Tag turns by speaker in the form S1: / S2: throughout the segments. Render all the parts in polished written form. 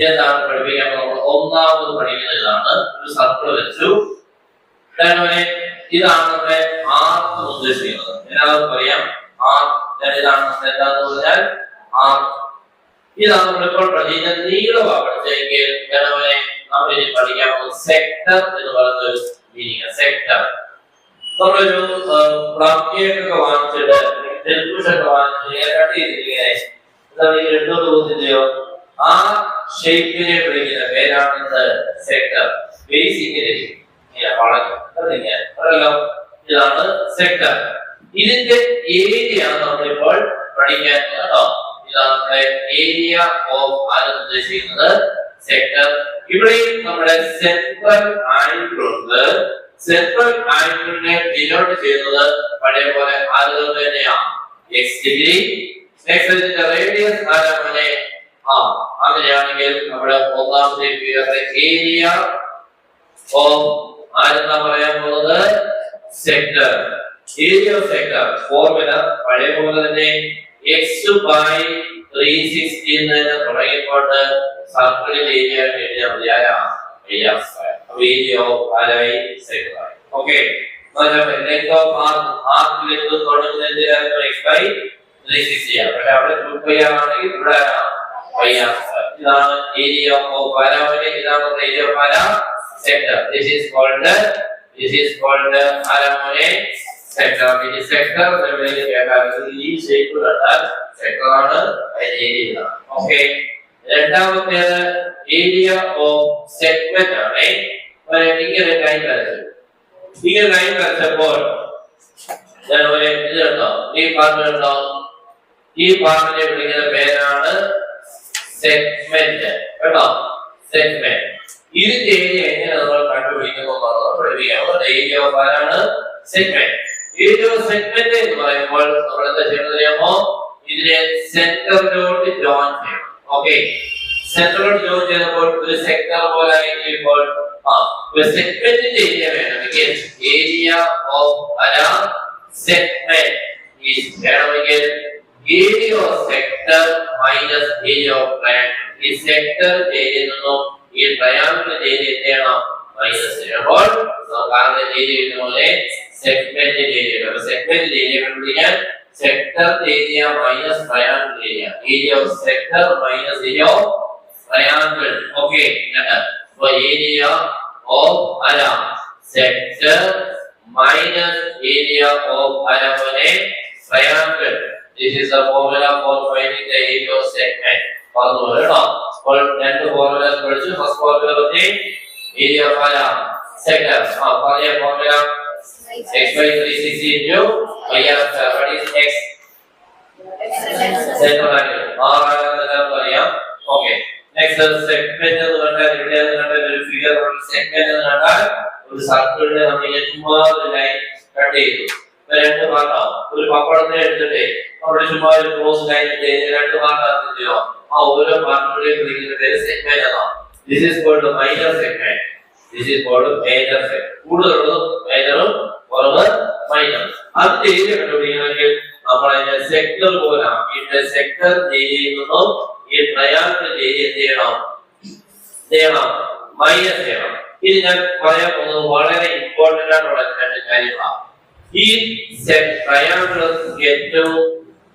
S1: എന്താണ് പഠിപ്പിക്കാൻ നമ്മൾ ഒന്നാമത് പഠിക്കുന്നത് ഇതാണ്. ഒരു സർക്കിൾ വെച്ചു. ഇതാണ് നമ്മുടെ ആർക്ക് ഉദ്ദേശിക്കുന്നത്. എല്ലാവർക്കും പറയാം ഇതാണ് നമ്മൾ എന്താന്ന് പറഞ്ഞാൽ ആർക്ക്. ഇതാണ് നമ്മളിപ്പോൾ പഠിക്കുന്ന നീളമാണ് പഠിച്ചെങ്കിൽ നമ്മൾ ഇനി പഠിക്കാൻ പോകുന്നത് സെക്ടർ എന്ന് പറയുന്ന ഒരു മീനിങ്. സെക്ടർ നമ്മളൊരു പ്ലാക്കിയൊക്കെ വാങ്ങിച്ചിട്ട് നെൽപുഷൊക്കെ വാങ്ങിച്ചിട്ട് കട്ട് ചെയ്തിരിക്കുകയെ രണ്ടോട് പോകുന്നില്ലയോ, ആ ഷേപ്പിനെ വിളിക്കുന്ന പേരാണ് സെക്ടർ. ബേസിക്കലി ഇതാണ് സെക്ടർ. ഇതിന്റെ ഏരിയ നമ്മളിപ്പോൾ പഠിക്കാൻ കേട്ടോ. ഇതാണ് നമ്മുടെ ഏരിയ ഓഫ് ആരെന്ന് ഉദ്ദേശിക്കുന്നത് സെക്ടർ. ഇവിടെയും നമ്മുടെ സെൻട്രൽ ആയിട്ടുണ്ട്. സെൻട്രൽ ആയിട്ടിനെ ഡിനോട്ട് ചെയ്യുന്നത് പഴയ പോലെ ആര് തന്നെയാണ്, x ഡിഗ്രി. നെക്സ്റ്റ് ഇതിന്റെ റേഡിയസ് ആരാണ്, അങ്ങനെയാണെങ്കിൽ നമ്മുടെ ഒന്നാമത്തെ ഏരിയ ഓഫ് ആരെന്നാ പറയാൻ പോകുന്നത് sector. Area of sector formula പഴയ പോലെ തന്നെ x by 360 എന്ന് തുടങ്ങിയപ്പോൾ സർക്കിളിൽ ഏരിയ എഴുതിയാൽ മതിയായ ഏരിയ ഓഫ് ആരായി sector. Okay, length of arc length തുടങ്ങുന്നത് x by 360 ആണ്. പക്ഷെ അവിടെ 2π ആണെങ്കിൽ ഇവിടെ ഇതാണ് ഏരിയ ഓഫ് ആരാമനെ. ഇതാണ് ഏരിയ ഓഫ് ആരാ sector. This is called aramone sector. This sector ഈ ഷേപ്പ് കണ്ടാൽ sector ആണ് ഏരിയ. ഓക്കേ, രണ്ടാമത്തെ ഏരിയ ഓഫ് സെഗ്മെന്റ് ആണ്. ഇങ്ങനെ ലൈൻ വരച്ചു. ഇങ്ങനെ ലൈൻ വരച്ചപ്പോൾ ഇത് കണ്ടോ, ഈ പാർട്ട് കണ്ടോ, ഈ പാർട്ടിനെ വിളിക്കുന്ന പേരാണ് സെഗ്മെന്റ് കേട്ടോ. സെഗ്മെന്റ് ഇതിന്റെ ഏരിയ എങ്ങനെ നമ്മൾ കണ്ടുപിടിക്കുന്നു പഠിപ്പിക്കാം. ഏരിയ ഓഫ് ആരാണ് സെഗ്മെന്റ്. ഏരിയ ഓഫ് സെഗ്മെന്റ് എന്ന് പറയുമ്പോൾ നമ്മൾ എന്താ ചെയ്യണമെന്ന് അറിയാമോ, ഇതിനെ സെന്ററിലോട്ട് ജോയിൻ ചെയ്യണം. ഓക്കെ, സെന്ററിലോട്ട് ജോയിൻ ചെയ്തപ്പോൾ ഒരു സെക്ടർ പോലെ ആയിരിക്കുമ്പോൾ ഒരു സെഗ്മെന്റിന്റെ ഏരിയ വേണമെങ്കിൽ ഏരിയ ഓഫ് ആരാ സെഗ്മെന്റ് വേണമെങ്കിൽ area of sector minus area of triangle. ഈ സെക്ടർ ഏരിയയിൽ നിന്നും ഈ ട്രയാങ്കിൾ ഏരിയ എന്താണ് മൈനസ് ചെയ്യുമ്പോൾ കാരണം ഏരിയ പോലെ സെഗ്മെന്റ് ഏരിയ. സെഗ്മെന്റ് ഏരിയ കണ്ടുപിടിക്കാൻ sector area minus triangle area. Area of sector minus area of triangle. Okay, അപ്പോൾ ഏരിയ ഓഫ് ആരാ സെക്ടർ മൈനസ് ഏരിയ ഓഫ് ആരാ പോലെ triangle. This is the formula for finding the area of segment. അപ്പോൾ രണ്ട് formulas പഠിച്ചു. First formula വന്ന് area of ആരാ sector. പഴയ formula x by 360 into y of what is x centre angle ആണെന്ന് പറയാം. ഓക്കേ, നെക്സ്റ്റ് സെഗ്മെന്റ് എന്ന് പറഞ്ഞാൽ ഇവിടെ ഒരു ഫിഗർ സെഗ്മെന്റ് എന്ന് പറഞ്ഞാൽ ഒരു സർക്കിളിനെ നമ്മൾ ചുമ്മാ ഒരു ലൈൻ കട്ട് ചെയ്തു. രണ്ട് ഭാഗം ഒരു പപ്പടത്തെ എടുത്തിട്ട് അവിടെ ചുമ്മാ ഒരു ക്രോസ് ലൈൻ ഇട്ട് രണ്ട് ഭാഗമാക്കിയോ ആ ഓരോ ഭാഗങ്ങളുടെയും വിളിക്കുന്ന പേര് സെഗ്മെന്റ് എന്നാണ്. This is called minor segment. This is called major segment. കൂടുതലുള്ളത് മേജറും കുറവ് മൈനർ. അതിന്റെ ഏരിയ കണ്ടുപിടിക്കണമെങ്കിൽ നമ്മൾ അതിന്റെ സെക്ടർ പോലെ ആക്കിയിട്ട് സെക്ടർ ഏരിയയിൽ നിന്നും ഈ ട്രയാങ്കിൾ ഏരിയ ചെയ്യണം മൈനസ് ചെയ്യണം. ഇത് ഞാൻ പറയാൻ പോകുന്നത് വളരെ ഇമ്പോർട്ടന്റ് ആയിട്ടുള്ള രണ്ട് കാര്യങ്ങളാണ്. ഈ ട്രയാങ്കിൾ ഏറ്റവും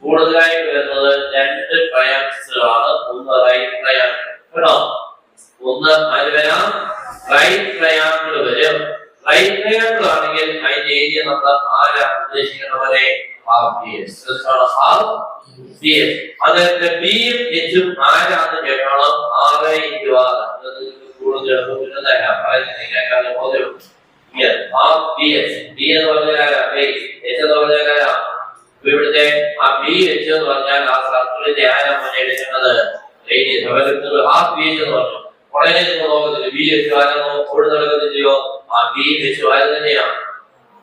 S1: കൂടുതലായി വരുന്നത് രണ്ട് ട്രയാങ്കിൾസാണ്. ഒന്ന് റൈറ്റ് ട്രയാങ്കിൾ കേട്ടോ, ഒന്ന് ആര് വരാം റൈറ്റ് ട്രയാങ്കിൾ വരും. റൈറ്റ് ട്രയാങ്കിൾ ആണെങ്കിൽ അതിന്റെ ഏരിയ നമ്മൾ ആരാ ഉദ്ദേശിക്കുന്നവരെ അതായത് ബിയും എച്ചും ആരാന്ന് കേട്ടോളം 6 into 6 കൂടുതൽ ഇവിടുത്തെ ആ ബി എച്ച് എന്ന് പറഞ്ഞാൽ ആ സർക്കിളിന്റെ ആരാണ് എടുക്കുന്നത് റേഡിയസ്. ഹാഫ് ബി എച്ച് എന്ന് പറഞ്ഞു വളരെ നോക്കത്തില്ല. ബി എച്ച് ആരാണോ ഓടി നടക്കത്തില്ലയോ ആ ബി എച്ച് ആര് തന്നെയാണ്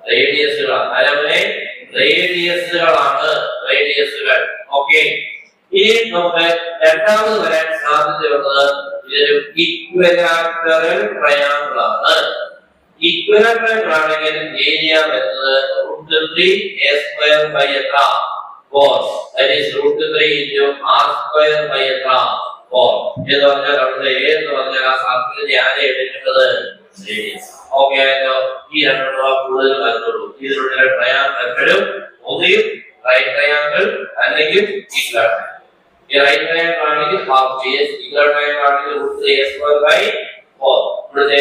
S1: റേഡിയസുകളാണ്. ആരാമനെ റേഡിയസുകളാണ് റേഡിയസുകൾ. ഓക്കെ, ഇനി നമുക്ക് രണ്ടാമത് വരാൻ സാധ്യതയുള്ളത് ഇതൊരു ഇക്വിലാറ്ററൽ ട്രയാങ്കിൾ ആണ്. ഇക്വിലാറ്ററൽ ആണെങ്കിൽ ഏരിയ വരുന്നത് √3a² by 4. That is √3 into r² by എന്ന് പറഞ്ഞാൽ അവിടുത്തെ എ എന്ന് പറഞ്ഞാൽ ആ സർക്കിളിന്റെ ആരെ എടുക്കേണ്ടത് റേഡിയസ്. ഓക്കെ ആയല്ലോ. ഈ രണ്ടെണ്ണം കൂടുതൽ വരുന്നുള്ളൂ. ഇതിലുള്ള ട്രയാങ്കിൾ എപ്പോഴും ഒന്നുകിൽ റൈറ്റ് ട്രയാങ്കിൾ അല്ലെങ്കിൽ ഈക്വൽ ട്രയാങ്കിൾ. ഈ റൈറ്റ് ട്രയാങ്കിൾ ആണെങ്കിൽ ഹാഫ് ബേസ്, ഈക്വൽ ട്രയാങ്കിൾ ആണെങ്കിൽ √a²/4. ഇവിടുത്തെ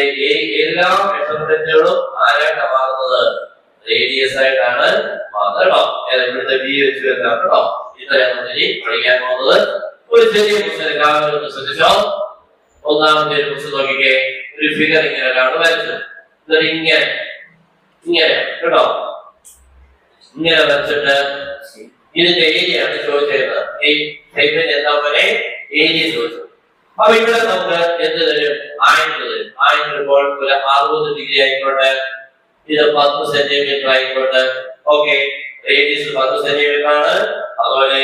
S1: എല്ലാ മെഷർമെന്റുകളും ആരായിട്ടാണ് മാറുന്നത്? റേഡിയസ് ആയിട്ടാണ് മാറുന്നത്. ഇവിടുത്തെ ബി വെച്ച് വരുന്നതാണ് കേട്ടോ. ഇത്രയാണ് ഇനി പഠിക്കാൻ പോകുന്നത്. ഒരു ചെറിയ ക്വസ്റ്റ്യൻ എല്ലാവരും ഒന്ന് ശ്രദ്ധിച്ചോ. ഒന്നാമത്തെ ഒരു ക്വസ്റ്റ്യൻ നോക്കിക്കേ. ഒരു ഫിഗർ ഇങ്ങനെ ഒരാൾ വരച്ചു. ഇതൊരു ഇങ്ങനെ കേട്ടോ, ഇങ്ങനെ വരച്ചിട്ട് ഇതിന്റെ ഏരിയ ആണ് ചോദിച്ചിരുന്നത്. ഈ സെഗ്മെന്റ് എന്താ പോലെ ഏരിയ ചോദിച്ചു. അപ്പൊ ഇവിടെ നമുക്ക് എന്ത് തരും? ആംഗിൾ തരും. ആംഗിൾ ഇപ്പോൾ ഒരു 60 ഡിഗ്രി ആയിക്കോട്ടെ, ഇത് 10 സെന്റിമീറ്റർ ആയിക്കോട്ടെ. ഓക്കെ, റേഡിയസ് 10 സെന്റിമീറ്റർ ആണ്. അതുപോലെ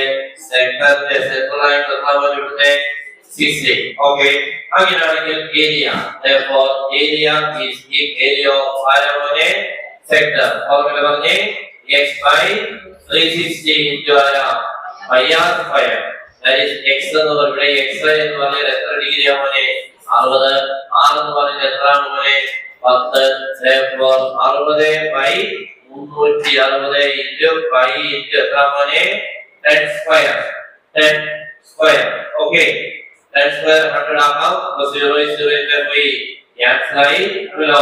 S1: സെന്ററിന്റെ സെൻട്രൽ ആംഗിൾ എത്ര ഇവിടുത്തെ 60. ഓക്കെ, അങ്ങനെയാണെങ്കിൽ ഏരിയ ഏരിയ ഈസ് ഈ ഏരിയ ഓഫ് ആരമോനെ സെക്ടർ. ഓക്കെ പറഞ്ഞേ x/360 into πr². That is x എന്ന് പറഞ്ഞാൽ x എന്ന് പറഞ്ഞാൽ എത്ര ഡിഗ്രി ആമോനെ? 60. r എന്ന് പറഞ്ഞാൽ എത്ര ആമോനെ? 10. therefore 60/360 into pi into എത്ര ആമോനെ? 10². 10². ഓക്കേ, 10² 100 ആക്കാം. 0 is 0 പോയി ക്യാൻസൽ ആയി. ഹലോ,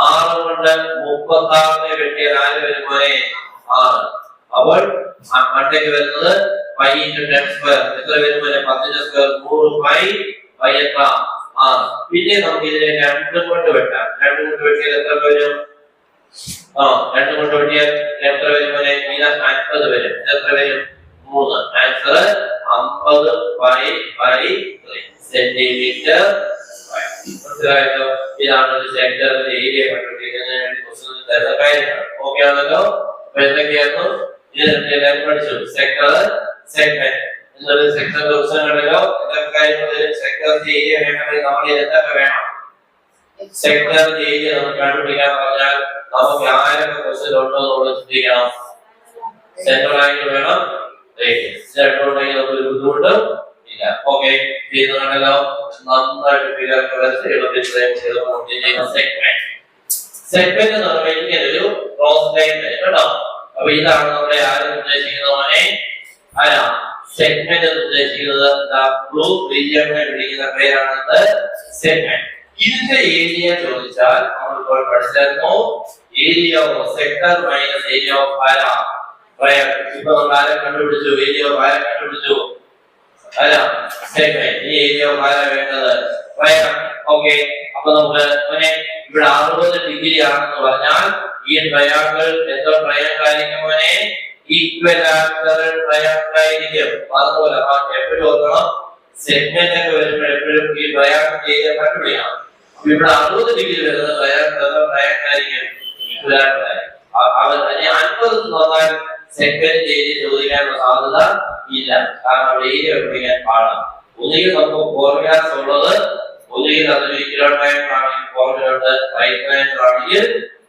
S1: 6 കൊണ്ട് 36 വെട്ടിയാൽ ആര് വരും മോനെ? 6. അപ്പോൾ മണ്ടേക്ക് വരുന്നത് pi into 10². എത്ര വരും മോനെ? 10². 100 pi എത്ര? 6. പിന്നെ നമുക്ക് ഇതിനെ 2 കൊണ്ട് വെട്ടാം. 2 കൊണ്ട് വെട്ടിയാൽ എത്ര വരും? 2 കൊണ്ട് വെട്ടിയാൽ എത്ര വരും മോനെ? ഇത് 50 വരും. എത്ര വരും? 3. Answer 50/3 centimetre square. മനസ്സിലായല്ലോ? ഇതാണ് ഒരു സെക്ടറിന്റെ ഏരിയ കണ്ടുപിടിക്കുന്നതിന് വേണ്ടി ക്വസ്റ്റ്യൻ തരുന്ന കാര്യങ്ങൾ. ഓക്കെ ആണല്ലോ? അപ്പൊ എന്തൊക്കെയായിരുന്നു ഇതിനെല്ലാം പഠിച്ചു? Sector, segment. എന്നൊരു സെക്ടറിന്റെ ക്വസ്റ്റ്യൻ കണ്ടല്ലോ. എന്തൊക്കെ കാര്യങ്ങൾ? സെക്ടറിന്റെ ഏരിയ വേണമെങ്കിൽ നമ്മൾ എന്തൊക്കെ വേണം? സെക്ടറിന്റെ ഏരിയ നമുക്ക് കണ്ടുപിടിക്കാൻ പറഞ്ഞാൽ നമുക്ക് ആരൊക്കെ ക്വസ്റ്റ്യൻ ഉണ്ടോ എന്നുള്ളത് ചിന്തിക്കണം. സെൻട്രൽ ആംഗിൾ വേണം, റേഡിയസ്. രണ്ടുണ്ടെങ്കിൽ നമുക്ക് ബുദ്ധിമുട്ട് ഇല്ല. ഓക്കെ, ചെയ്യുന്നുണ്ടല്ലോ. നന്നായിട്ട് ഫിഗർ വരച്ച് സെഗ്മെന്റ്. സെഗ്മെന്റ് എന്ന് പറഞ്ഞാൽ ഇങ്ങനെ ഒരു ക്രോസ് ലൈൻ വരും കേട്ടോ. അപ്പൊ ഇതാണ് നമ്മുടെ ആരും ഉദ്ദേശിക്കുന്നവനെ ആരാ സെഗ്മെന്റ് എന്ന് ഉദ്ദേശിക്കുന്നത്. ബ്ലൂ റീജിയനെ വിളിക്കുന്ന പേരാണ് സെഗ്മെന്റ്. ഇതിന്റെ ഏരിയ ചോദിച്ചാൽ നമ്മൾ ഇപ്പോൾ പഠിച്ചിരുന്നു. Area of sector minus area of ആരാ ട്രയാങ്കിൾ. ഇപ്പൊ നമ്മൾ ആരെ കണ്ടുപിടിച്ചു? ഏരിയ ഓഫ് ആരെ കണ്ടുപിടിച്ചു? അല്ല, സെഗ്മെന്റ്. ഈ ഏരിയ ഓഫ് ആരാ വേണ്ടത്? ട്രയാങ്കിൾ. ഓക്കെ, അപ്പൊ നമുക്ക് ഇവിടെ 60 ഡിഗ്രി ആണെന്ന് പറഞ്ഞാൽ ഈ ട്രയാങ്കിൾ എന്തോ ട്രയാങ്കിൾ ആയിരിക്കും മോനെ? ഈക്വലാറ്ററൽ ട്രയാങ്കിൾ ആയിരിക്കും. അതുപോലെ എപ്പോഴും ഓർക്കണം, സെഗ്മെന്റ് ഒക്കെ വരുമ്പോൾ എപ്പോഴും ഈ ട്രയാങ്കിൾ ഏരിയ കണ്ടുപിടിക്കണം. അപ്പൊ ഇവിടെ 60 ഡിഗ്രി വരുന്ന ട്രയാങ്കിൾ എന്തോ ട്രയാങ്കിൾ ആയിരിക്കും? ഈക്വലാറ്ററൽ ആയിരിക്കും. അതിനെ 50 വന്നാൽ സെഗ്മെന്റ് ഏരിയ ചോദിക്കാനുള്ള സാധ്യത ഇല്ല. കാരണം അവിടെ ഏരിയ കണ്ടുപിടിക്കാൻ പാടാണ്. ഒന്നുകിൽ നമുക്ക് ഫോർമുലാസ് ഉള്ളത്, ഒന്നുകിൽ അതൊരു ഈക്വൽ ട്രയാങ്കിൾ ആണെങ്കിൽ ഫോർമുല ഉണ്ട്, റൈറ്റ് ട്രയാങ്കിൾ ആണെങ്കിൽ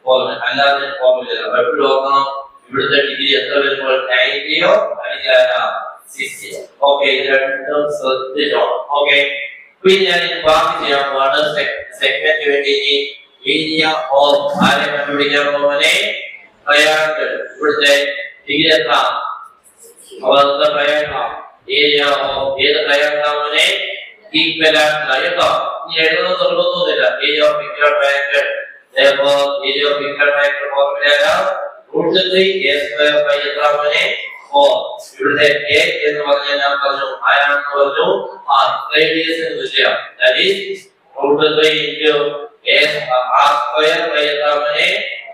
S1: ഫോർമുല, അല്ലാതെ ഫോർമുല ഇല്ല. അപ്പൊ എപ്പോഴും ഓർക്കണം ഇവിടുത്തെ ഡിഗ്രി എത്ര വരുമ്പോൾ 90യോ അല്ലെങ്കിൽ 60. ഓക്കെ, ഇത് രണ്ടും ശ്രദ്ധിച്ചോ. ഓക്കെ, പിന്നെ ഞാൻ ഇത് ബാക്കി ചെയ്യാൻ പോവാണ്. സെഗ്മെന്റ് വേണ്ടി ഏരിയ ഓഫ് ആരെ കണ്ടുപിടിക്കാൻ പോകുന്നേ? ട്രയാങ്കിൾ. ഇവിടുത്തെ ഡിഗ്രി എത്ര? അവരുടെ ട്രയാങ്കിൾ ഏരിയ ഓഫ് ഏത് ട്രയാങ്കിൾ ആവുന്നേ? ഈക്വലാറ്ററൽ ആയിട്ടോ. ഇനി എഴുതുന്നത് നിർബന്ധമൊന്നുമില്ല. Area of equal triangle. therefore area of equal triangle formula √3a² എത്ര ആവുന്നേ? 4. ഇവിടുത്തെ a എന്ന് പറഞ്ഞാൽ ഞാൻ പറഞ്ഞു ആരാണെന്ന് പറഞ്ഞു? r. റേഡിയസ് എന്ന് വിളിക്കുക. that is √3 into r² എത്ര ആവുന്നേ?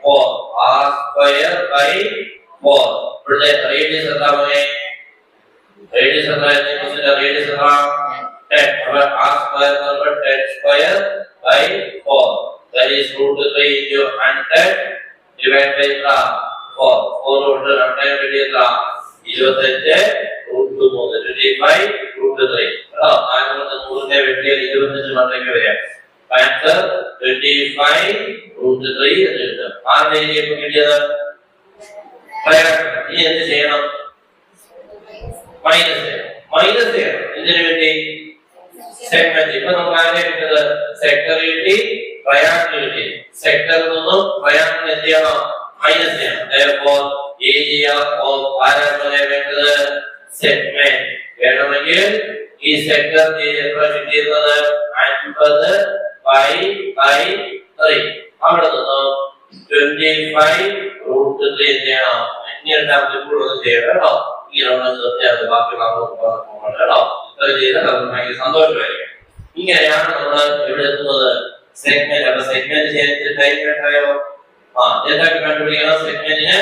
S1: 4. r²/4. ഇവിടുത്തെ റേഡിയസ് എത്ര ആവുന്നേ? റേഡിയസ് എത്ര? റേഡിയസ് എത്ര? 10. അപ്പോൾ r² എന്ന് പറഞ്ഞാൽ 10²/4. that is √3 into 100 divided by 4. 4 കൊണ്ട് 100 വെട്ടിയെത്ര? 25 √3 25 √3. കേട്ടോ, 4 കൊണ്ട് 100 വെട്ടിയാൽ 25 മണ്ടയ്ക്ക് വരാം. ആൻസർ 25 √3 എന്ന് എഴുതാം. ആരുടെ ഏരിയ ഇപ്പൊ കിട്ടിയത്? ഇനി എന്ത് ചെയ്യണം? മൈനസ് ചെയ്യണം. ഇതിനു വേണ്ടി സെഗ്മെന്റ്. ഇപ്പൊ നമുക്ക് ആരെ കിട്ടുന്നത്? സെക്ടർ കിട്ടി, ട്രയാങ്കിൾ കിട്ടി. സെക്ടറിൽ നിന്നും ട്രയാങ്കിൾ എന്ത് ചെയ്യണം? മൈനസ് ചെയ്യണം. therefore ഏരിയ ഓഫ് ആരാണ് വേണ്ടത്? സെഗ്മെന്റ്. വേണമെങ്കിൽ ഈ സെക്ടർ ഏരിയ എത്ര കിട്ടിയിരുന്നത്? 50 by 3. അവിടെ നിന്നും 25√3 ചെയ്യണം. ഇനി രണ്ടാമത്തെ കൂടെ ചെയ്യണം കേട്ടോ. ഇങ്ങനെ ബാക്കി കേട്ടോ. ഇത്ര ചെയ്താൽ നമുക്ക് ഭയങ്കര സന്തോഷമായിരിക്കും. ഇങ്ങനെയാണ് നമ്മൾ ഇവിടെ എത്തുന്നത് സെഗ്മെന്റ്. അപ്പൊ സെഗ്മെന്റ് ചെയ്യാൻ ടൈം വേണ്ടായോ? എന്തൊക്കെ കണ്ടുപിടിക്കണം? സെഗ്മെന്റിന്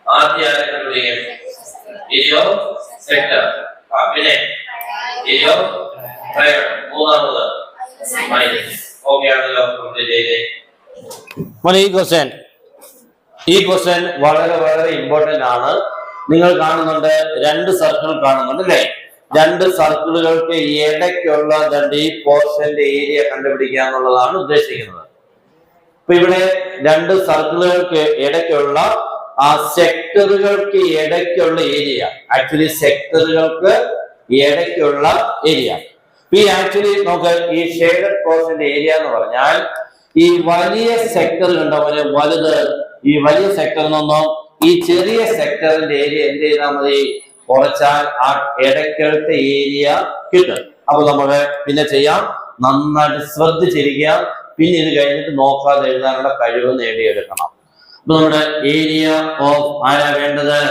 S1: ആദ്യം ആരെ കണ്ടുപിടിക്കണം? Area of sector. പിന്നെ ഏരിയ ഓഫ് ട്രയാങ്കിൾ. മൂന്നാമത് മൈനസ്. ഓക്കെ ആണല്ലോ? കംപ്ലീറ്റ് ചെയ്തേ. ഈ ക്വസ്റ്റ്യൻ വളരെ വളരെ ഇമ്പോർട്ടന്റ് ആണ്. നിങ്ങൾ കാണുന്നുണ്ട്, 2 സർക്കിൾ കാണുന്നുണ്ട് അല്ലേ? 2 സർക്കിളുകൾക്ക് ഇടയ്ക്കുള്ള ഈ പോർഷന്റെ ഏരിയ കണ്ടുപിടിക്കുക എന്നുള്ളതാണ് ഉദ്ദേശിക്കുന്നത്. ഇപ്പൊ ഇവിടെ 2 സർക്കിളുകൾക്ക് ഇടയ്ക്കുള്ള ആ സെക്ടറുകൾക്ക് ഇടയ്ക്കുള്ള ഏരിയ, ആക്ച്വലി സെക്ടറുകൾക്ക് ഇടയ്ക്കുള്ള ഏരിയ. ഈ ആക്ച്വലി നമുക്ക് ഈ ഷെയ്ഡഡ് പോർഷന്റെ ഏരിയ എന്ന് പറഞ്ഞാൽ ഈ വലിയ സെക്ടർ കണ്ടപോലെ വലുത്, ഈ വലിയ സെക്ടറിൽ നിന്നും ഈ ചെറിയ സെക്ടറിന്റെ ഏരിയ എന്ത് ചെയ്താൽ മതി? കുറച്ചാൽ ആ ഇടയ്ക്കലത്തെ ഏരിയ കിട്ടും. അപ്പൊ നമുക്ക് പിന്നെ ചെയ്യാം, നന്നായിട്ട് ശ്രദ്ധിച്ചിരിക്കുക. പിന്നെ ഇത് കഴിഞ്ഞിട്ട് നോക്കാതെ എഴുതാനുള്ള കഴിവ് നേടിയെടുക്കണം. അപ്പൊ നമ്മുടെ ഏരിയ ഓഫ് ആരാ വേണ്ടത്?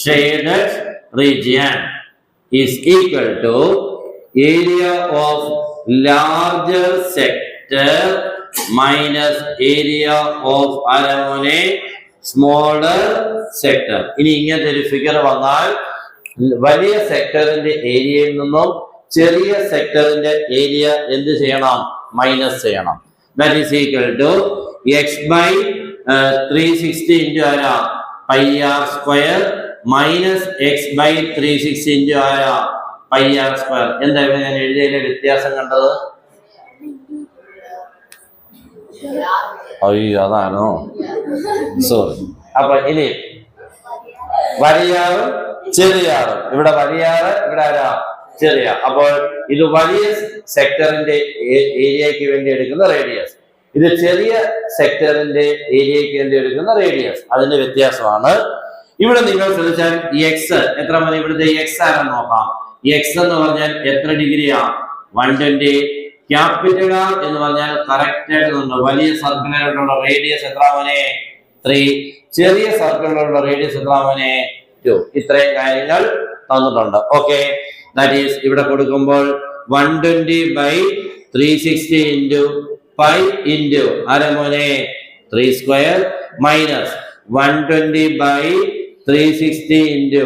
S1: Shaded region is equal to area of larger sector minus area of ആരാമോനെ സ്മോളർ സെക്ടർ. ഇനി ഇങ്ങനത്തെ ഒരു ഫിഗർ വന്നാൽ വലിയ സെക്ടറിന്റെ ഏരിയയിൽ നിന്നും ചെറിയ സെക്ടറിന്റെ ഏരിയ എന്ത് ചെയ്യണം? മൈനസ് ചെയ്യണം. That is equal to x by 360 into ആരാ? Pi r square minus x by 360 into ആരാ? Pi r square. എന്താ ഇവിടെ ഞാൻ എഴുതിയതിലെ വ്യത്യാസം കണ്ടത്? അയ്യോ, അതാണോ? സോറി. അപ്പൊ ഇനി വലിയാറും ചെറിയാറും. ഇവിടെ വലിയാറ്, ഇവിടെ ആരാ? ചെറിയ. അപ്പോൾ ഇത് വലിയ സെക്ടറിന്റെ ഏരിയക്ക് വേണ്ടി എടുക്കുന്ന റേഡിയസ്, ഇത് ചെറിയ സെക്ടറിന്റെ ഏരിയക്ക് വേണ്ടി എടുക്കുന്ന റേഡിയസ്. അതിന്റെ വ്യത്യാസമാണ്. ഇവിടെ നിങ്ങൾ ശ്രദ്ധിച്ചാൽ എക്സ് എത്ര മതി? ഇവിടുത്തെ എക്സ് ആരെന്ന് നോക്കാം. എക്സ് എന്ന് പറഞ്ഞാൽ എത്ര ഡിഗ്രിയാ? 120. ക്യാപിറ്റൽ ആർ എന്ന് പറഞ്ഞാൽ കറക്റ്റ് ആയിട്ട് വലിയ സർക്കിളിലുള്ള റേഡിയസ് എത്ര മോനെ? 3. ചെറിയ സർക്കിളിലുള്ള റേഡിയസ് എത്ര മോനെ? 2. ഇത്രയും കാര്യങ്ങൾ തന്നിട്ടുണ്ട്. ഓക്കെ, ദാറ്റ് ഈസ് ഇവിടെ കൊടുക്കുമ്പോൾ 120 by 360 into പൈ ഇൻറ്റു ആരാ മോനെ? 3 square minus 120 by 360 into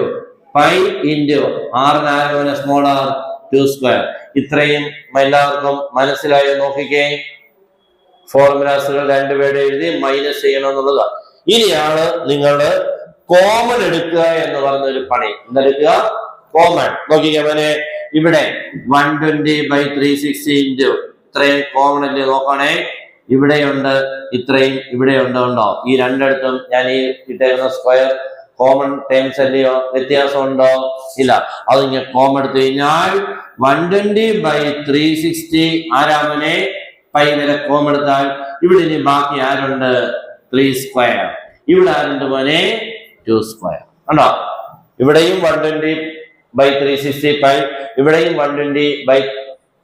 S1: pi into ആറിന് ആരാ മോനെ? Small r 2 square. ഇത്രയും എല്ലാവർക്കും മനസ്സിലായോ? നോക്കിക്കേ, ഫോർമുലാസുകൾ രണ്ടുപേരുടെ എഴുതി മൈനസ് ചെയ്യണം എന്നുള്ളത്. ഇനിയാണ് നിങ്ങൾ കോമൺ എടുക്കുക എന്ന് പറഞ്ഞൊരു പണി. എന്തെടുക്കുക? കോമൺ. നോക്കിക്കേ മോനെ, ഇവിടെ 120 by 360 into ഇത്രയും കോമൺ അല്ലേ? നോക്കണേ, ഇവിടെയുണ്ട്, ഇത്രയും ഇവിടെയുണ്ട്. ഉണ്ടോ? ഈ രണ്ടിടത്തും ഞാൻ ഈ ഇട്ടേക്കുന്ന സ്ക്വയർ കോമൺ ടേംസ് അല്ലയോ? വ്യത്യാസം ഉണ്ടോ? ഇല്ല. അത് ഇങ്ങനെ കോമൺ എടുത്തു കഴിഞ്ഞാൽ 120 by 360 ആരാമനെ? പൈ വരെ കോമൺ എടുത്താൽ ഇവിടെ ഇനി ബാക്കി ആരുണ്ട്? 3 സ്ക്വയർ. ഇവിടെ ആരുണ്ട് മോനെ? 2 സ്ക്വയർ. ഉണ്ടോ? ഇവിടെയും 120 by 360 പൈ, ഇവിടെയും 120 by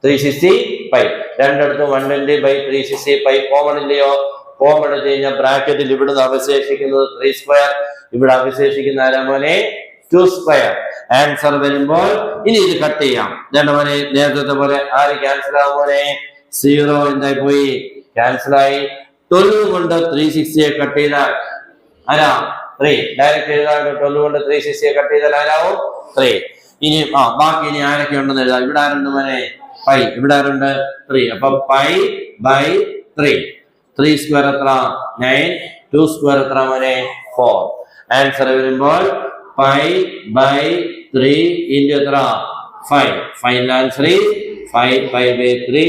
S1: 360 പൈ. രണ്ടിടത്തും 120 by 360 പൈ കോമൺ ഇല്ലയോ? കോമൺ എടുത്തു കഴിഞ്ഞാൽ ബ്രാക്കറ്റിൽ ഇവിടുന്ന് അവശേഷിക്കുന്നത് 3 സ്ക്വയർ, ഇവിടെ അവശേഷിക്കുന്ന ആരാമോനെ? 2 സ്ക്വയർ. ആൻസർ വരുമ്പോൾ ഇനി ഇത് കട്ട് ചെയ്യാം. രണ്ടുമോനെ നേരത്തെ പോലെ ആര് ക്യാൻസൽ ആവുമോനെ? 0 എന്തായി പോയി? ക്യാൻസൽ ആയി. 12 കൊണ്ട് 360 കട്ട് ചെയ്താൽ ആരാ? 3. ഡയറക്റ്റ് എഴുതാൻ 12 കൊണ്ട് 360 കട്ട് ചെയ്താൽ ആരാവും? 3. ഇനി ബാക്കി ഇനി ആരൊക്കെ ഉണ്ടെന്ന് എഴുതാം. ഇവിടെ ആരുണ്ട് മോനെ? പൈ. ഇവിടെ ആരുണ്ട്? 3. അപ്പൊ പൈ ബൈ 3. 3 സ്ക്വയർ എത്ര? 9. 2 സ്ക്വയർ എത്ര മോനെ? 4. ആൻസർ വരുമ്പോൾ പൈ ബൈ 3 ഇൻറ്റു എത്ര? 5. Final answer 5 pi by 3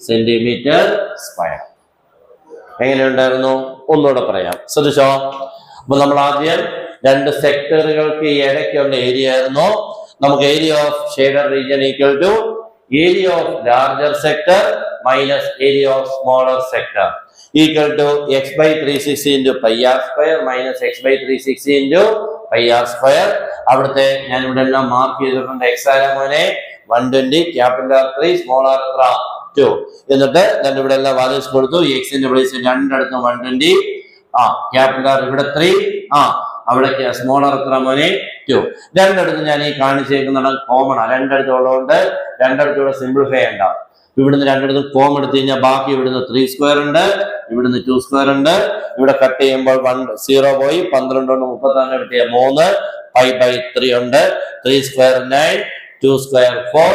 S1: centimetre square. എങ്ങനെയുണ്ടായിരുന്നു? ഒന്നുകൂടെ പറയാം, ശ്രദ്ധിച്ചോ. അപ്പൊ നമ്മൾ ആദ്യം 2 സെക്ടറുകൾക്ക് ഇടയ്ക്കുള്ള ഏരിയ ആയിരുന്നു. നമുക്ക് area of shaded region equal to area of larger sector minus area of smaller sector equal to x by 360 into pi r square minus x by 360 into pi r square. അവിടുത്തെ ഞാൻ ഇവിടെ എല്ലാം mark ചെയ്തിട്ടുണ്ട്. X ആര മോനെ 120, capital R 3, small r 2. എന്നിട്ട് ഞാൻ ഇവിടെ എല്ലാം വാല്യൂസ് കൊടുത്തു. എക്സിന്റെ പ്ലേസ് രണ്ടിടത്തും 120, ക്യാപിറ്റൽ ആർ ഇവിടെ 3, അവിടെ സ്മോൾ ആർ എത്ര മോനെ 2. രണ്ടിടത്തും ഞാൻ ഈ കാണിച്ചേക്കുന്നത് കോമൺ ആണ്. രണ്ടിടത്തും ഉള്ളതുകൊണ്ട് രണ്ടിടത്തൂടെ സിംപ്ലിഫൈ ചെയ്യണ്ട. ഇവിടുന്ന് രണ്ടിടത്തും കോമൺ എടുത്തു കഴിഞ്ഞാൽ ബാക്കി ഇവിടുന്ന് 3 സ്ക്വയർ ഉണ്ട്, ഇവിടുന്ന് 2 സ്ക്വയർ ഉണ്ട്. ഇവിടെ കട്ട് ചെയ്യുമ്പോൾ 0 പോയി, 12 കൊണ്ട് 32 കിട്ടിയ 3, പൈ ബൈ 3 ഉണ്ട്. 3 സ്ക്വയർ 9, 2 സ്ക്വയർ 4,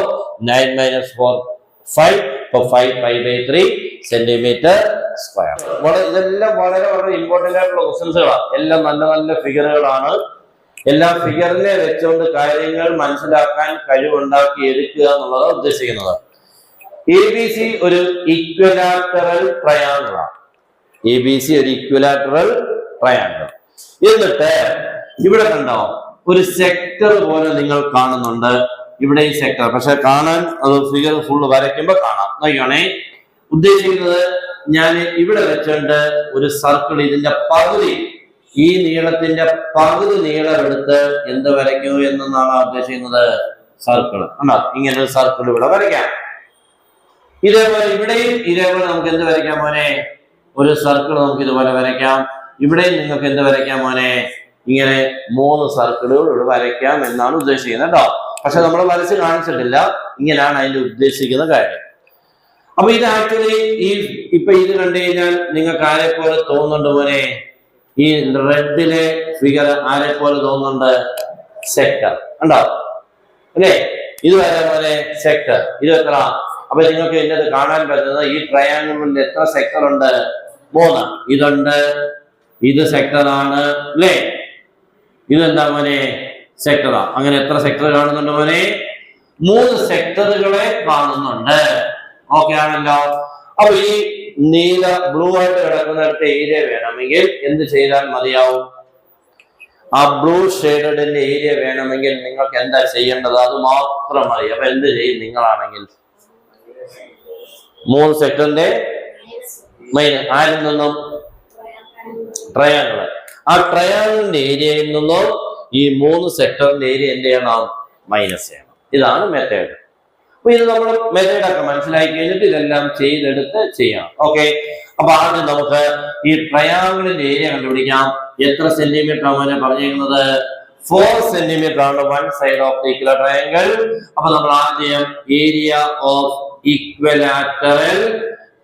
S1: 9 മൈനസ് 4 5, ഇപ്പൊ 5 പൈ ബൈ 3 സെന്റിമീറ്റർ സ്ക്വയർ. ഇതെല്ലാം വളരെ വളരെ ഇമ്പോർട്ടന്റ് ആയിട്ടുള്ള ക്വസ്റ്റ്യൻസുകളാണ്. എല്ലാം നല്ല നല്ല ഫിഗറുകളാണ്. എല്ലാ ഫിഗറിനെ വെച്ചുകൊണ്ട് കാര്യങ്ങൾ മനസ്സിലാക്കാൻ കഴിവുണ്ടാക്കി എടുക്കുക എന്നുള്ളതാണ് ഉദ്ദേശിക്കുന്നത്. ABC ഒരു ഇക്വലാറ്ററൽ ട്രയാങ്കിൾ ആണ്. ABC ഒരു ഇക്വലാറ്ററൽ ട്രയാങ്കിൾ. എന്നിട്ട് ഇവിടെ കണ്ടോ ഒരു സെക്ടർ പോലെ നിങ്ങൾ കാണുന്നുണ്ട്. ഇവിടെ ഈ സെക്ടർ പക്ഷെ കാണാൻ അത് ഫിഗർ ഫുള്ള് വരയ്ക്കുമ്പോൾ കാണാം. നോക്കിയാണേ ഉദ്ദേശിക്കുന്നത് ഞാൻ ഇവിടെ വെച്ചുകൊണ്ട് ഒരു സർക്കിൾ ഇതിന്റെ പകുതി, ഈ നീളത്തിന്റെ പകുതി നീളം എടുത്ത് എന്ത് വരയ്ക്കൂ എന്നാണ് ഉദ്ദേശിക്കുന്നത്. സർക്കിൾ ആണോ? ഇങ്ങനെ ഒരു സർക്കിൾ ഇവിടെ വരയ്ക്കാം. ഇതേപോലെ ഇവിടെയും ഇതേപോലെ നമുക്ക് എന്ത് വരയ്ക്കാം മോനെ? ഒരു സർക്കിൾ നമുക്ക് ഇതുപോലെ വരയ്ക്കാം. ഇവിടെയും നിങ്ങൾക്ക് എന്ത് വരയ്ക്കാം മോനെ? ഇങ്ങനെ 3 സർക്കിളുകൾ ഇവിടെ വരയ്ക്കാം എന്നാണ് ഉദ്ദേശിക്കുന്നത് കേട്ടോ. പക്ഷെ നമ്മൾ വരച്ച് കാണിച്ചിട്ടില്ല. ഇങ്ങനെയാണ് അതിന്റെ ഉദ്ദേശിക്കുന്ന കാര്യം. അപ്പൊ ഇത് ആക്ച്വലി ഇപ്പൊ ഇത് കണ്ടു കഴിഞ്ഞാൽ നിങ്ങൾക്ക് ആരെ പോലെ തോന്നുന്നുണ്ട് മോനെ? ഈ റെഡിലെ ഫിഗർ ആരെ പോലെ തോന്നുന്നുണ്ട്? സെക്ടർ ഉണ്ടോ അല്ലേ? ഇത് വരെ പോലെ സെക്ടർ. ഇത് എത്ര? അപ്പൊ നിങ്ങൾക്ക് ഇതിന്റെ കാണാൻ പറ്റുന്നത് ഈ ട്രയാങ്കിളിൽ എത്ര സെക്ടർ ഉണ്ട്? 3. ഇതുണ്ട്, ഇത് സെക്ടറാണ് അല്ലേ? ഇതെന്താ മോനെ? സെക്ടറാ. അങ്ങനെ എത്ര സെക്ടർ കാണുന്നുണ്ട് മോനെ? 3 സെക്ടറുകളെ കാണുന്നുണ്ട്. ഓക്കെ ആണല്ലോ. അപ്പൊ ഈ നീല ബ്ലൂ ആയിട്ട് കിടക്കുന്നിടത്ത് ഏരിയ വേണമെങ്കിൽ എന്ത് ചെയ്താൽ മതിയാവും? ആ ബ്ലൂ ഷെയ്ഡഡിന്റെ ഏരിയ വേണമെങ്കിൽ നിങ്ങൾക്ക് എന്താ ചെയ്യേണ്ടത്? അത് മാത്രം മതി. അപ്പൊ എന്ത് ചെയ്യും നിങ്ങളാണെങ്കിൽ? 3 സെക്ടറിന്റെ ആരിൽ നിന്നും? ട്രയാങ്കിൾ. ആ ട്രയാങ്കിളിന്റെ ഏരിയയിൽ നിന്നും ഈ 3 സെക്ടറിന്റെ ഏരിയ എന്ത് ചെയ്യണം? മൈനസ് ചെയ്യണം. ഇതാണ് മെത്തേഡ്. അപ്പൊ ഇത് നമ്മൾ മെത്തേഡൊക്കെ മനസ്സിലാക്കി കഴിഞ്ഞിട്ട് ഇതെല്ലാം ചെയ്തെടുത്ത് ചെയ്യണം. ഓക്കെ. അപ്പൊ ആദ്യം നമുക്ക് ഈ ട്രയാങ്കിളിന്റെ ഏരിയ കണ്ടുപിടിക്കാം. എത്ര സെന്റിമീറ്റർ ആണ് പറഞ്ഞിരിക്കുന്നത്? 4 സെന്റിമീറ്റർ ആണ് one side of the equilateral triangle. അപ്പൊ നമ്മൾ ആദ്യം ഏരിയ ഓഫ് ഇക്വലാറ്ററൽ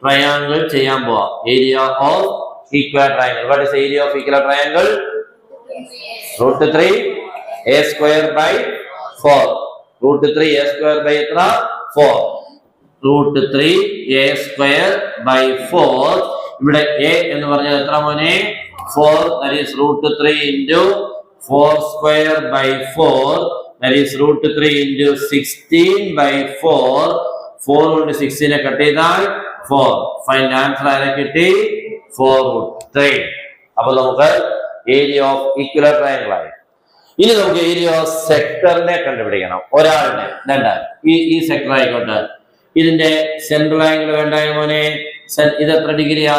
S1: ട്രയാങ്കിൾ ചെയ്യാൻ പോവാം. Area of equilateral triangle. What is the area of equilateral triangle? √3 a square by 4. √3 a square by 4. √3 a square by 4. ഇവിടെ a എന്ന് പറഞ്ഞാൽ എത്ര മോനെ? 4. That is √3 into 4 square by 4. That is √3 into 16 by 4. 4 കൊണ്ട് 16 cut ചെയ്താൽ 4. Final answer ആരെ കിട്ടി? 4√3. അപ്പൊ നമുക്ക് ഏരിയ ഓഫ് ഇക്വലാറ്ററൽ ട്രയാങ്കിൾ ആയി. ഇനി നമുക്ക് ഏരിയ ഓഫ് സെക്ടറിനെ കണ്ടുപിടിക്കണം. ഒരാളിനെ, രണ്ടാണ്. ഈ സെക്ടർ ആയിക്കോട്ടെ. ഇതിന്റെ സെൻട്രൽ ആംഗിൾ വേണ്ട മോനെ? ഇത് എത്ര ഡിഗ്രിയാ?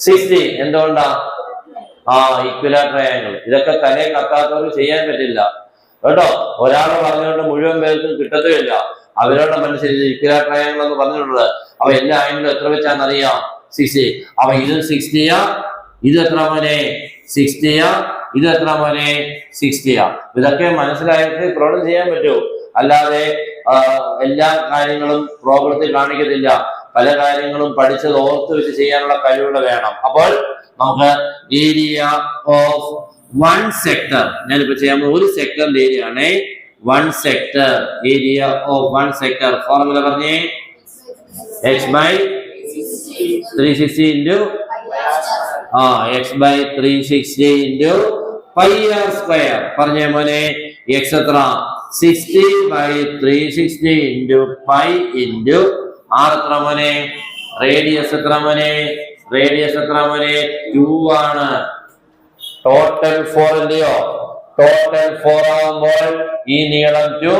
S1: 60. എന്തുകൊണ്ടാ? Equilateral triangle. ഇതൊക്കെ തലേ കത്താത്തവർക്ക് ചെയ്യാൻ പറ്റില്ല കേട്ടോ. ഒരാളെ പറഞ്ഞുകൊണ്ട് മുഴുവൻ പേർക്കും കിട്ടത്തുമില്ല. അവരുടെ മനസ്സിൽ ഇക്വലാറ്ററൽ ട്രയാങ്കിൾ എന്ന് പറഞ്ഞിട്ടുള്ളത്. അപ്പൊ എല്ലാ ആംഗിളും എത്ര വെച്ചാന്നറിയാം? 60. അപ്പൊ ഇത് 60. ഇത് എത്ര മോനെ? 60. ഇത് എത്ര മോനെ? 60. ഇതൊക്കെ മനസ്സിലായിട്ട് പ്രോബ്ലം ചെയ്യാൻ പറ്റൂ. അല്ലാതെ എല്ലാ കാര്യങ്ങളും പ്രോബ്ലത്തിൽ കാണിക്കത്തില്ല. പല കാര്യങ്ങളും പഠിച്ചത് ഓർത്ത് വെച്ച് ചെയ്യാനുള്ള കഴിവുകൾ വേണം. അപ്പോൾ നമുക്ക് ഏരിയ ഓഫ് വൺ സെക്ടർ ഞാനിപ്പോ ചെയ്യാൻ ഒരു സെക്ടറിന്റെ ഏരിയ ആണ്. 1 sector. Area of 1 sector formula പറഞ്ഞേ? x by 360 into x by 360 into pi r square. പറഞ്ഞേ മോനെ? x എത്ര? 60 by 360 into pi into r എത്ര മോനെ? റേഡിയസ് എത്ര മോനെ? റേഡിയസ് എത്ര മോനെ? 2 ആണ്. ടോട്ടൽ 4 ഇല്ലയോ? ടോട്ടൽ 4 ആകുമ്പോൾ ഈ നീളം 2,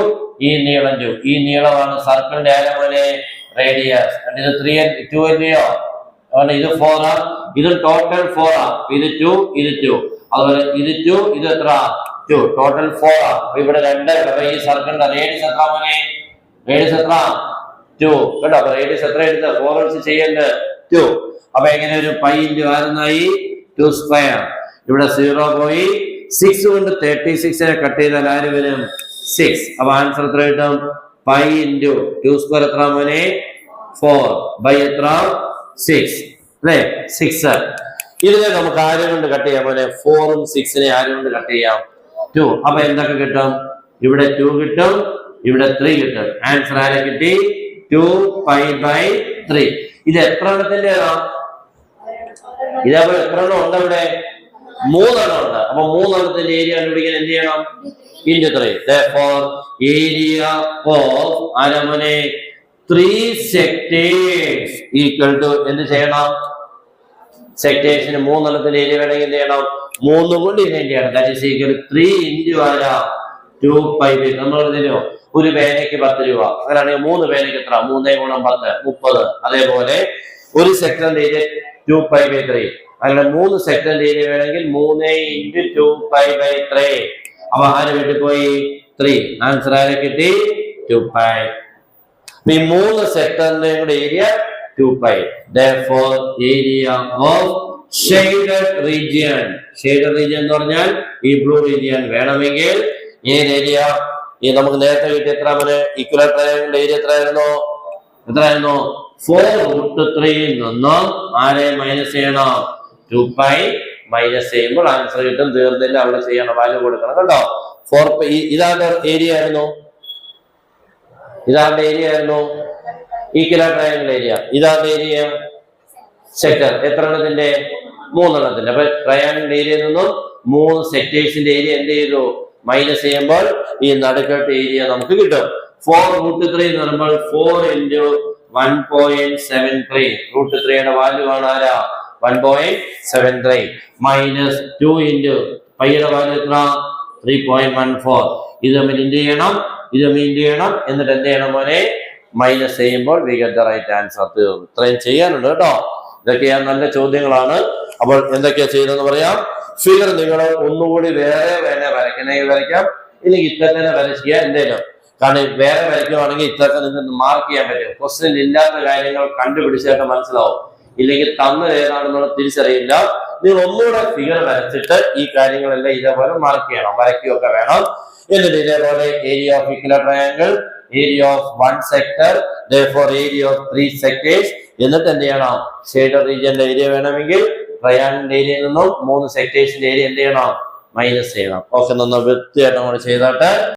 S1: ഈ നീളം 2. ഈ നീളമാണ് സർക്കിളിന്റെ ആരം പോലെ റേഡിയസ്. ഇത് 3 2 അല്ലയോ? അതുപോലെ ഇത് 4 ആണ്. ഇത് ടോട്ടൽ 4 ആണ്. ഇത് 2 ഇത് 2. അതുപോലെ ഇത് 2 ഇത് എത്ര? 2. ടോട്ടൽ 4 ആണ്. അപ്പൊ ഇവിടെ 2. അപ്പൊ ഈ സർക്കിളിന്റെ റേഡിയസ് എത്ര മോനെ? റേഡിയസ് എത്ര? 2. കേട്ടോ. അപ്പൊ റേഡിയസ് എത്ര എടുത്ത് 4 വെച്ച് ചെയ്യേണ്ടത് 2. അപ്പൊ എങ്ങനെ ഒരു പൈ ഇൻറ്റു ആരെന്നായി 2 സ്ക്വയർ. ഇവിടെ 0 പോയി. 6 കൊണ്ട് 36നെ കട്ട് ചെയ്താൽ ആര് വരും? 6. അപ്പൊ ആൻസർ എത്ര കിട്ടും? പൈ ഇൻറ്റു 2 സ്ക്വയർ എത്ര മോനെ? 4 ബൈ എത്ര? 6 അല്ലേ? 6. ഇതിനെ നമുക്ക് ആരെ കൊണ്ട് കട്ട് ചെയ്യാം മോനെ? 4ഉം 6നെ ആരെ കൊണ്ട് കട്ട് ചെയ്യാം? 2. അപ്പൊ എന്തൊക്കെ കിട്ടും? ഇവിടെ 2 കിട്ടും, ഇവിടെ 3 കിട്ടും. ആൻസർ ആരെ കിട്ടി? 2 പൈ ബൈ 3. ഇത് എത്ര എണ്ണത്തിന്റെതാ? ഇതേപോലെ എത്ര എണ്ണം ഉണ്ട്? ഇവിടെ 3 എണ്ണം ഉണ്ട്. അപ്പൊ 3 എണ്ണത്തിന്റെ ഏരിയ കണ്ടുപിടിക്കാൻ എന്ത് ചെയ്യണം? ഇൻറ്റു 3. Therefore ഏരിയ ഓഫ് ആരമോനെ 3 സെക്ടേഴ്സ് ഈക്വൽ ടു എന്ത് ചെയ്യണം? സെക്ടേഴ്സിന് 3 എണ്ണത്തിന്റെ ഏരിയ വേണമെങ്കിൽ എന്ത് ചെയ്യണം? 3 കൊണ്ട് ഇതിനെ ചെയ്യണം. ദാറ്റ് ഈസ് ഈക്വൽ 3 ഇൻറ്റു ആരാ? 2 പൈ ബൈ. നമ്മൾ എന്തിനോ ഒരു പേനയ്ക്ക് 10 രൂപ. അങ്ങനെയാണെങ്കിൽ 3 പേനയ്ക്ക് എത്ര? 3 ഗുണം 10 30. അതേപോലെ ഒരു സെക്ടറിന്റെ ഏരിയ 2 പൈ ബൈ 3. അങ്ങനെ 3 സെക്ടറിന്റെ ഏരിയ വേണമെങ്കിൽ 3 ഇൻറ്റു 2 പൈ ബൈ 3. അപ്പൊ ആര് വീട്ടിൽ പോയി? 3. ആൻസർ ആരെ കിട്ടി? 2 പൈ. ഈ 3 സെക്ടറിന്റെ കൂടെ area 2 pi. Therefore area of shaded region. Shaded region എന്ന് പറഞ്ഞാൽ ഈ ബ്ലൂ റീജിയൻ വേണമെങ്കിൽ ഏത് ഏരിയ? ഈ നമുക്ക് നേരത്തെ കിട്ടിയ എത്ര മോനെ? ഈക്വൽ ട്രയാങ്കിളിന്റെ ഏരിയ എത്രയായിരുന്നു? 4√3 നിന്നും ആരെ മൈനസ് ചെയ്യണം? 2 പൈ മൈനസ് ചെയ്യുമ്പോൾ ആൻസർ കിട്ടും. തീർന്നില്ല, അവിടെ ചെയ്യണം, വാല്യൂ കൊടുക്കണം കേട്ടോ. 4 പൈ. ഇതാരുടെ ഏരിയ ആയിരുന്നു? ഇതാരുടെ ഏരിയ ആയിരുന്നു? Equal triangle area. ഇതാരുടെ ഏരിയ? സെക്ടർ. എത്ര എണ്ണത്തിന്റെ? 3 എണ്ണത്തിന്റെ. അപ്പൊ ട്രയാങ്കിൾ ഏരിയയിൽ നിന്നും 3 സെക്ടേഴ്സിന്റെ ഏരിയ എന്ത് ചെയ്തു? മൈനസ് ചെയ്യുമ്പോൾ ഈ നടുക്കത്തെ ഏരിയ നമുക്ക് കിട്ടും. 4√3 എന്ന് പറയുമ്പോൾ 4 ഇൻറ്റു 1.73. √3യുടെ വാല്യൂ ആണ് ആരാ? 1.73 മൈനസ് 2 ഇൻറ്റു പൈയുടെ വാല്യൂ എത്ര? 3.14. ഇത് തമ്മിൽ എന്ത് ചെയ്യണം? ഇത് തമ്മിൽ എന്ത് ചെയ്യണം? എന്നിട്ട് എന്ത് ചെയ്യണം മോനെ? മൈനസ് ചെയ്യുമ്പോൾ we get the right answer. തീർന്നു. ഇത്രയും ചെയ്യാനുണ്ട് കേട്ടോ. ഇതൊക്കെയാണ് നല്ല ചോദ്യങ്ങളാണ്. അപ്പോൾ എന്തൊക്കെയാ ചെയ്യുന്നതെന്ന് പറയാം. ഫിഗർ നിങ്ങൾ ഒന്നുകൂടി വേറെ വരയ്ക്കണമെങ്കിൽ വരയ്ക്കാം, ഇല്ലെങ്കിൽ ഇത്ര തന്നെ വരയ്ക്കുക എന്തേലും. കാരണം വേറെ വരയ്ക്കുവാണെങ്കിൽ ഇത്രയൊക്കെ നിങ്ങൾക്ക് മാർക്ക് ചെയ്യാൻ പറ്റും. ക്വസ്റ്റ്യൻ ഇല്ലാത്ത കാര്യങ്ങൾ കണ്ടുപിടിച്ചായിട്ട് മനസ്സിലാവും. ഇല്ലെങ്കിൽ തന്നത് ഏതാണെന്നുള്ള തിരിച്ചറിയില്ല. നിങ്ങൾ ഒന്നുകൂടെ ഫിഗർ വരച്ചിട്ട് ഈ കാര്യങ്ങളെല്ലാം ഇതേപോലെ മാർക്ക് ചെയ്യണം, വരയ്ക്കുകയൊക്കെ വേണം. എന്നിട്ട് ഇതേപോലെ area of equal triangle, area of 1 sector, therefore area of 3 sectors. എന്നിട്ട് എന്ത് ചെയ്യണം? ഷെയ്ഡഡ് റീജിയന്റെ ഏരിയ വേണമെങ്കിൽ ട്രയാങ്കിളിന്റെ ഏരിയയിൽ നിന്നും 3 സെക്ടേഴ്സിന്റെ ഏരിയ എന്ത് ചെയ്യണം? മൈനസ് ചെയ്യണം. ഓക്കെ, നന്നായി വൃത്തിയായിട്ട് നമ്മൾ ചെയ്താട്ട്